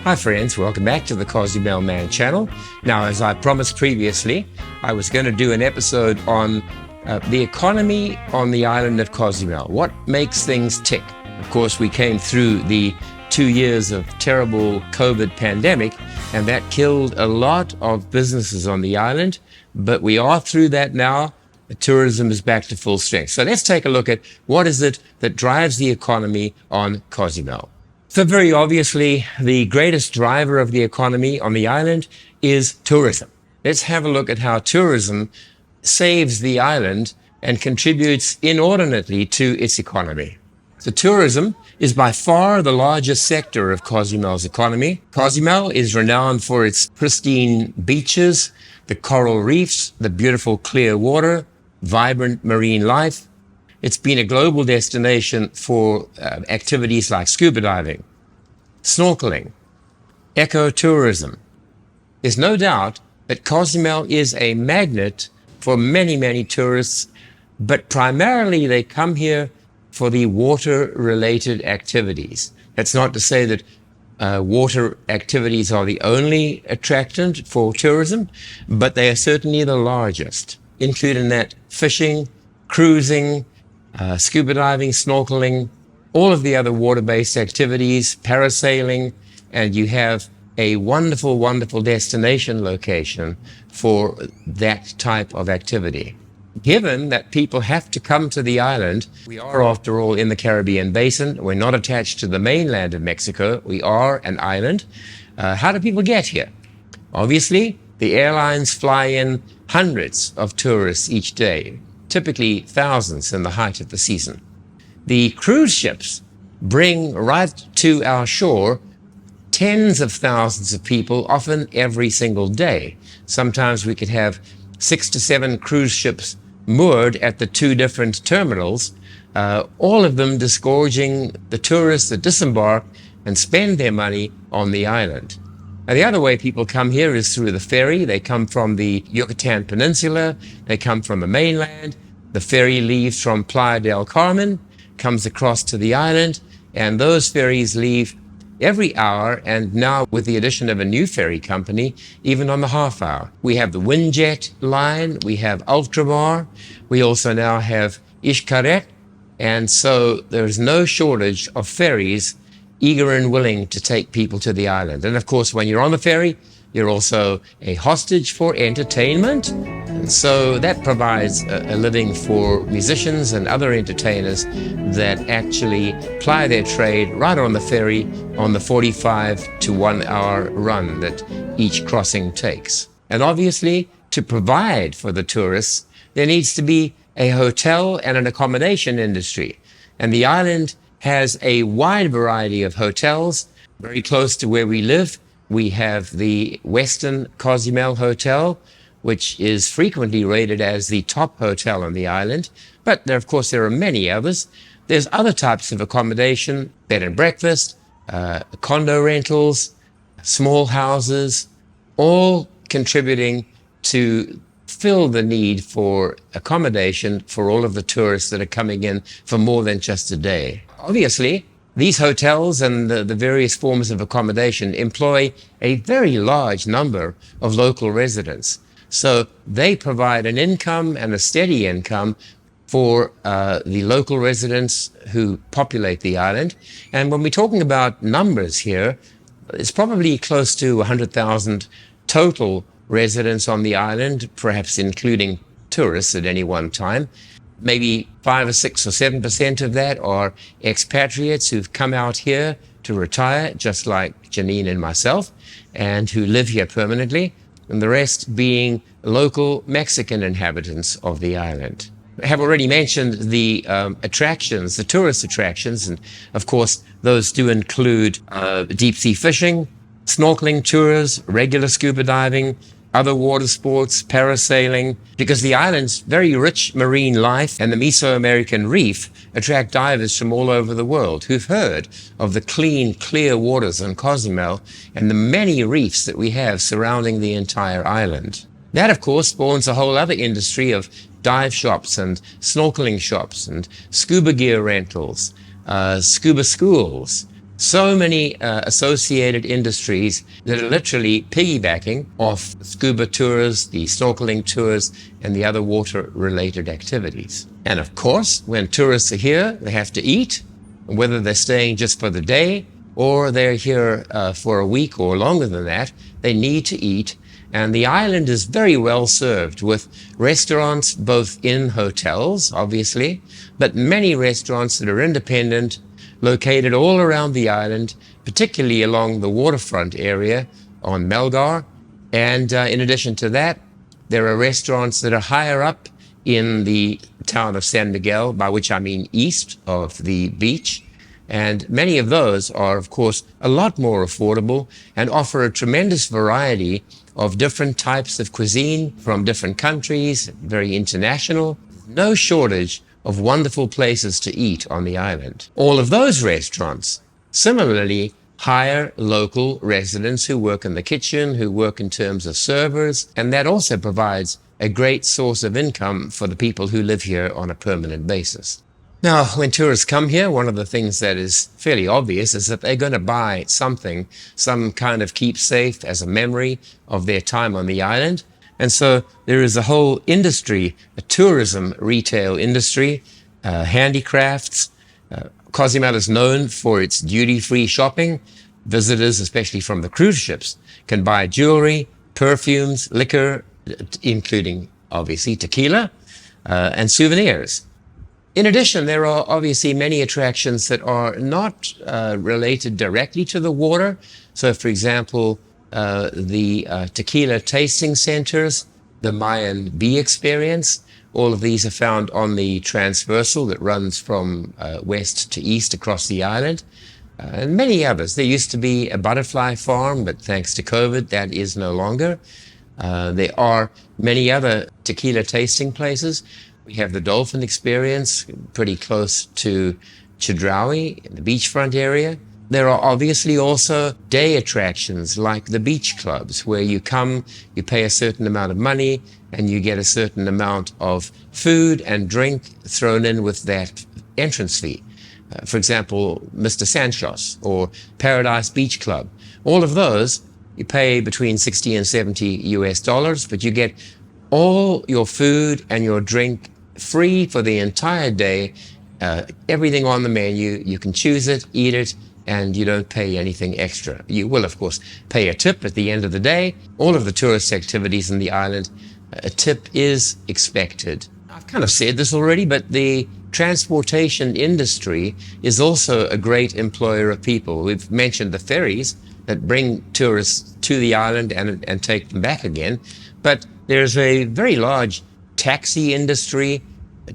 Hi friends, welcome back to the Cozumel Man channel. Now, as I promised previously, I was going to do an episode on the economy on the island of Cozumel. What makes things tick? Of course, we came through the 2 years of terrible COVID pandemic, and that killed a lot of businesses on the island, but we are through that now. The tourism is back to full strength. So let's take a look at what is it that drives the economy on Cozumel. So very obviously, the greatest driver of the economy on the island is tourism. Let's have a look at how tourism saves the island and contributes inordinately to its economy. So tourism is by far the largest sector of Cozumel's economy. Cozumel is renowned for its pristine beaches, the coral reefs, the beautiful clear water, vibrant marine life. It's been a global destination for activities like scuba diving, snorkeling, ecotourism. There's no doubt that Cozumel is a magnet for many, many tourists, but primarily they come here for the water-related activities. That's not to say that water activities are the only attractant for tourism, but they are certainly the largest, including that fishing, cruising, scuba diving, snorkeling, all of the other water-based activities, parasailing, and you have a wonderful, wonderful destination location for that type of activity. Given that people have to come to the island, we are, after all, in the Caribbean basin. We're not attached to the mainland of Mexico. We are an island. How do people get here? Obviously, the airlines fly in hundreds of tourists each day, typically thousands in the height of the season. The cruise ships bring right to our shore tens of thousands of people, often every single day. Sometimes we could have 6 to 7 cruise ships moored at the 2 different terminals, all of them disgorging the tourists that disembark and spend their money on the island. Now, the other way people come here is through the ferry. They come from the Yucatan Peninsula. They come from the mainland. The ferry leaves from Playa del Carmen, comes across to the island, and those ferries leave every hour, and now with the addition of a new ferry company, even on the half hour. We have the Windjet line, we have Ultramar, we also now have Xcaret, and so there's no shortage of ferries eager and willing to take people to the island. And of course, when you're on the ferry, you're also a hostage for entertainment. And so that provides a living for musicians and other entertainers that actually ply their trade right on the ferry on the 45 to 1 hour run that each crossing takes. And obviously, to provide for the tourists, there needs to be a hotel and an accommodation industry. And the island has a wide variety of hotels very close to where we live. We have the Western Cozumel Hotel, which is frequently rated as the top hotel on the island. But there, of course, there are many others. There's other types of accommodation, bed and breakfast, condo rentals, small houses, all contributing to fill the need for accommodation for all of the tourists that are coming in for more than just a day. Obviously, these hotels and the various forms of accommodation employ a very large number of local residents. So they provide an income and a steady income for the local residents who populate the island. And when we're talking about numbers here, it's probably close to 100,000 total residents on the island, perhaps including tourists at any one time. Maybe 5 or 6 or 7% of that are expatriates who've come out here to retire, just like Janine and myself, and who live here permanently, and the rest being local Mexican inhabitants of the island. I have already mentioned the attractions, the tourist attractions, and of course those do include deep sea fishing, snorkeling tours, regular scuba diving, other water sports, parasailing, because the island's very rich marine life and the Mesoamerican reef attract divers from all over the world who've heard of the clean, clear waters on Cozumel and the many reefs that we have surrounding the entire island. That, of course, spawns a whole other industry of dive shops and snorkeling shops and scuba gear rentals, scuba schools, So many associated industries that are literally piggybacking off scuba tours, the snorkeling tours, and the other water-related activities. And of course, when tourists are here, they have to eat, whether they're staying just for the day or they're here for a week or longer than that, they need to eat. And the island is very well served with restaurants, both in hotels, obviously, but many restaurants that are independent, located all around the island, particularly along the waterfront area on Melgar. And in addition to that, there are restaurants that are higher up in the town of San Miguel, by which I mean east of the beach. And many of those are, of course, a lot more affordable and offer a tremendous variety of different types of cuisine from different countries, very international. No shortage of wonderful places to eat on the island. All of those restaurants similarly hire local residents who work in the kitchen, who work in terms of servers, and that also provides a great source of income for the people who live here on a permanent basis. Now, when tourists come here, one of the things that is fairly obvious is that they're going to buy something, some kind of keepsake as a memory of their time on the island. And so there is a whole industry, a tourism retail industry, handicrafts. Cozumel is known for its duty-free shopping. Visitors, especially from the cruise ships, can buy jewelry, perfumes, liquor, including obviously tequila, and souvenirs. In addition, there are obviously many attractions that are not related directly to the water. So, for example, the tequila tasting centers, the Mayan Bee Experience, all of these are found on the transversal that runs from west to east across the island, and many others. There used to be a butterfly farm, but thanks to COVID, that is no longer. There are many other tequila tasting places. We have the Dolphin Experience, pretty close to Chedraui, in the beachfront area. There are obviously also day attractions like the beach clubs, where you come, you pay a certain amount of money, and you get a certain amount of food and drink thrown in with that entrance fee. For example, Mr. Sanchos or Paradise Beach Club. All of those, you pay between 60 and 70 US dollars, but you get all your food and your drink free for the entire day. Everything on the menu, you can choose it, eat it, and you don't pay anything extra. You will, of course, pay a tip at the end of the day. All of the tourist activities in the island, a tip is expected. I've kind of said this already, but the transportation industry is also a great employer of people. We've mentioned the ferries that bring tourists to the island and take them back again, but there's a very large taxi industry.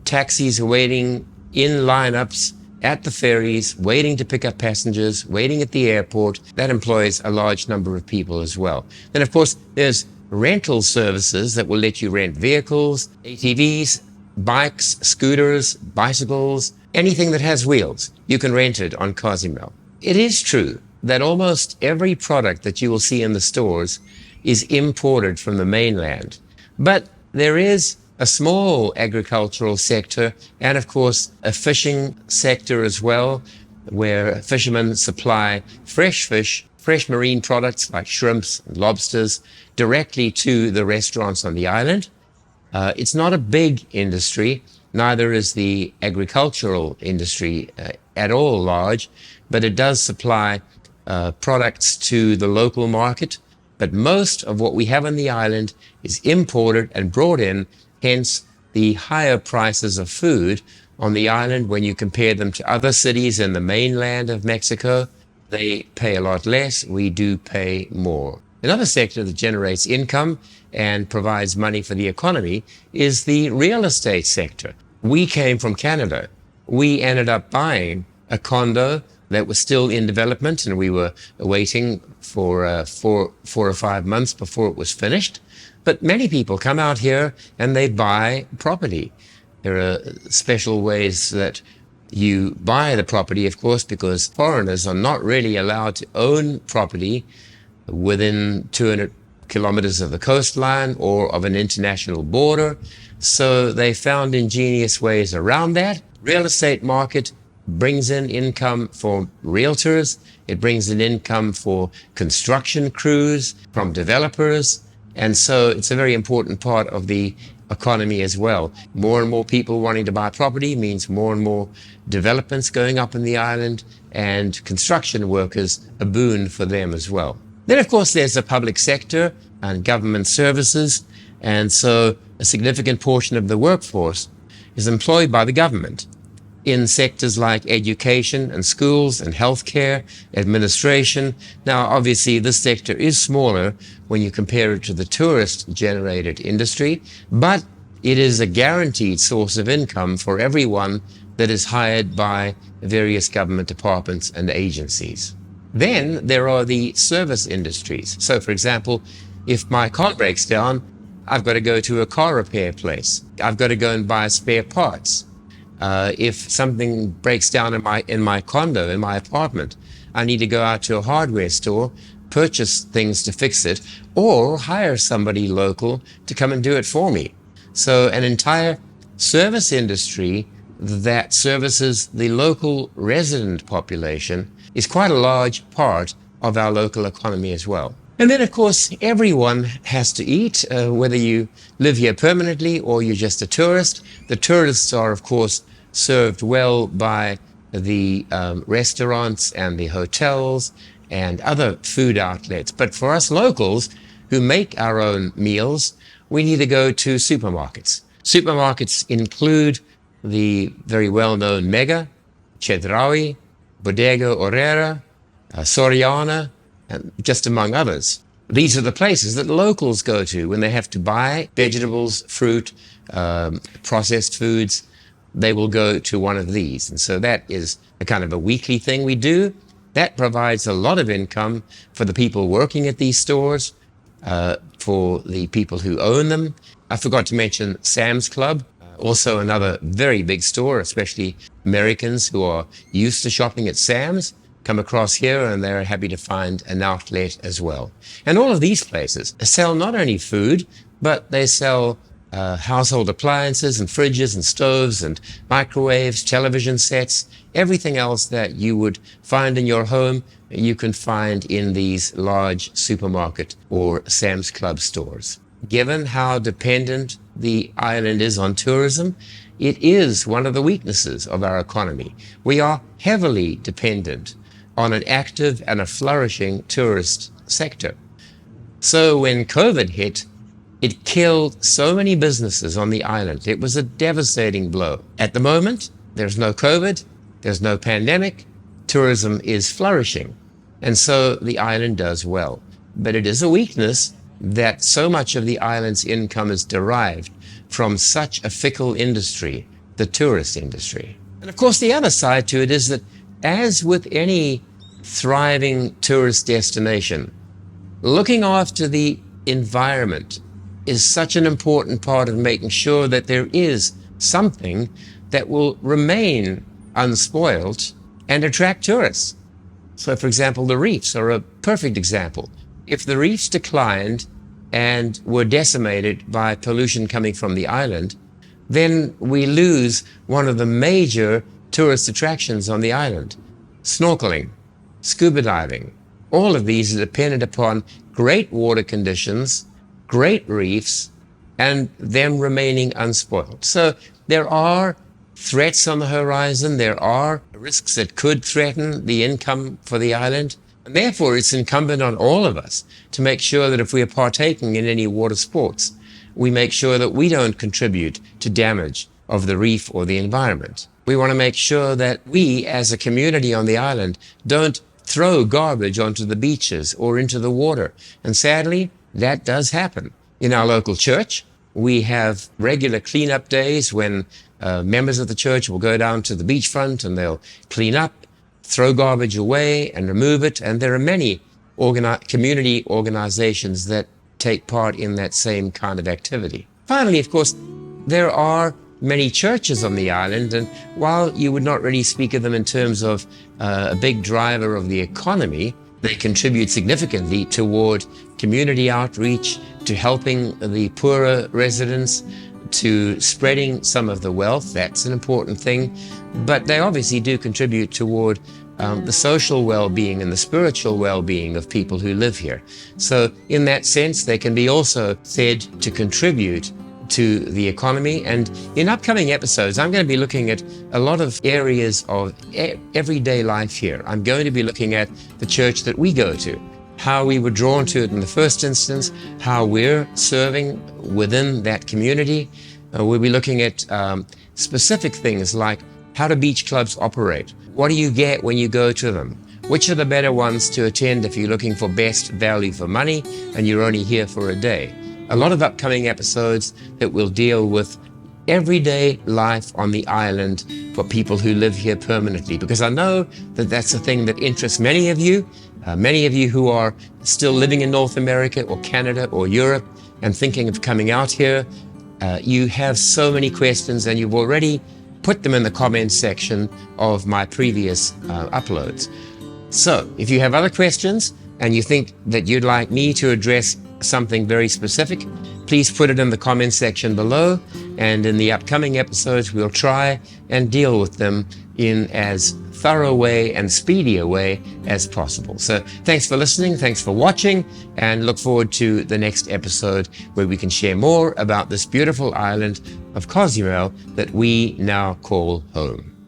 Taxis are waiting in lineups at the ferries, waiting to pick up passengers, waiting at the airport. That employs a large number of people as well. Then, of course, there's rental services that will let you rent vehicles, ATVs, bikes, scooters, bicycles, anything that has wheels. You can rent it on Cozumel. It is true that almost every product that you will see in the stores is imported from the mainland. But there is a small agricultural sector and, of course, a fishing sector as well, where fishermen supply fresh fish, fresh marine products like shrimps and lobsters directly to the restaurants on the island. It's not a big industry, neither is the agricultural industry at all large, but it does supply products to the local market. But most of what we have on the island is imported and brought in, hence the higher prices of food on the island when you compare them to other cities in the mainland of Mexico. They pay a lot less, we do pay more. Another sector that generates income and provides money for the economy is the real estate sector. We came from Canada. We ended up buying a condo that was still in development, and we were waiting for 4 or 5 months before it was finished. But many people come out here and they buy property. There are special ways that you buy the property, of course, because foreigners are not really allowed to own property within 200 kilometers of the coastline or of an international border. So they found ingenious ways around that. Real estate market brings in income for realtors. It brings in income for construction crews, from developers. And so it's a very important part of the economy as well. More and more people wanting to buy property means more and more developments going up in the island, and construction workers, a boon for them as well. Then, of course, there's the public sector and government services. And so a significant portion of the workforce is employed by the government in sectors like education and schools and healthcare, administration. Now, obviously, this sector is smaller when you compare it to the tourist-generated industry, but it is a guaranteed source of income for everyone that is hired by various government departments and agencies. Then there are the service industries. So, for example, if my car breaks down, I've got to go to a car repair place. I've got to go and buy spare parts. If something breaks down in my condo, in my apartment, I need to go out to a hardware store, purchase things to fix it, or hire somebody local to come and do it for me. So an entire service industry that services the local resident population is quite a large part of our local economy as well. And then, of course, everyone has to eat, whether you live here permanently or you're just a tourist. The tourists are, of course, served well by the restaurants and the hotels and other food outlets. But for us locals who make our own meals, we need to go to supermarkets. Supermarkets include the very well-known Mega, Chedraui, Bodega Orera, Soriana, and just among others. These are the places that locals go to when they have to buy vegetables, fruit, processed foods. They will go to one of these. And so that is a kind of a weekly thing we do. That provides a lot of income for the people working at these stores, for the people who own them. I forgot to mention Sam's Club, also another very big store, especially Americans who are used to shopping at Sam's come across here and they're happy to find an outlet as well. And all of these places sell not only food, but they sell household appliances and fridges and stoves and microwaves, television sets, everything else that you would find in your home, you can find in these large supermarket or Sam's Club stores. Given how dependent the island is on tourism, it is one of the weaknesses of our economy. We are heavily dependent on an active and a flourishing tourist sector. So when COVID hit, it killed so many businesses on the island. It was a devastating blow. At the moment, there's no COVID, there's no pandemic, tourism is flourishing, and so the island does well. But it is a weakness that so much of the island's income is derived from such a fickle industry, the tourist industry. And of course, the other side to it is that, as with any thriving tourist destination, looking after the environment is such an important part of making sure that there is something that will remain unspoiled and attract tourists. So, for example, the reefs are a perfect example. If the reefs declined and were decimated by pollution coming from the island, then we lose one of the major tourist attractions on the island. Snorkeling, scuba diving, all of these are dependent upon great water conditions, great reefs, and them remaining unspoiled. So there are threats on the horizon. There are risks that could threaten the income for the island. And therefore, it's incumbent on all of us to make sure that if we are partaking in any water sports, we make sure that we don't contribute to damage of the reef or the environment. We want to make sure that we, as a community on the island, don't throw garbage onto the beaches or into the water. And sadly, that does happen. In our local church, we have regular cleanup days when members of the church will go down to the beachfront and they'll clean up, throw garbage away and remove it. And there are many community organizations that take part in that same kind of activity. Finally, of course, there are many churches on the island, and while you would not really speak of them in terms of a big driver of the economy, they contribute significantly toward community outreach, to helping the poorer residents, to spreading some of the wealth. That's an important thing. But they obviously do contribute toward the social well-being and the spiritual well-being of people who live here. So in that sense, they can be also said to contribute to the economy. And in upcoming episodes, I'm going to be looking at a lot of areas of everyday life here. I'm going to be looking at the church that we go to, how we were drawn to it in the first instance, how we're serving within that community. We'll be looking at specific things like how do beach clubs operate? What do you get when you go to them? Which are the better ones to attend if you're looking for best value for money and you're only here for a day? A lot of upcoming episodes that will deal with everyday life on the island for people who live here permanently, because I know that that's a thing that interests many of you who are still living in North America or Canada or Europe and thinking of coming out here. You have so many questions and you've already put them in the comments section of my previous uploads. So if you have other questions and you think that you'd like me to address something very specific, please put it in the comments section below, and in the upcoming episodes we'll try and deal with them in as thorough way and speedy a way as possible. So thanks for listening, thanks for watching, and look forward to the next episode where we can share more about this beautiful island of Cozumel that we now call home.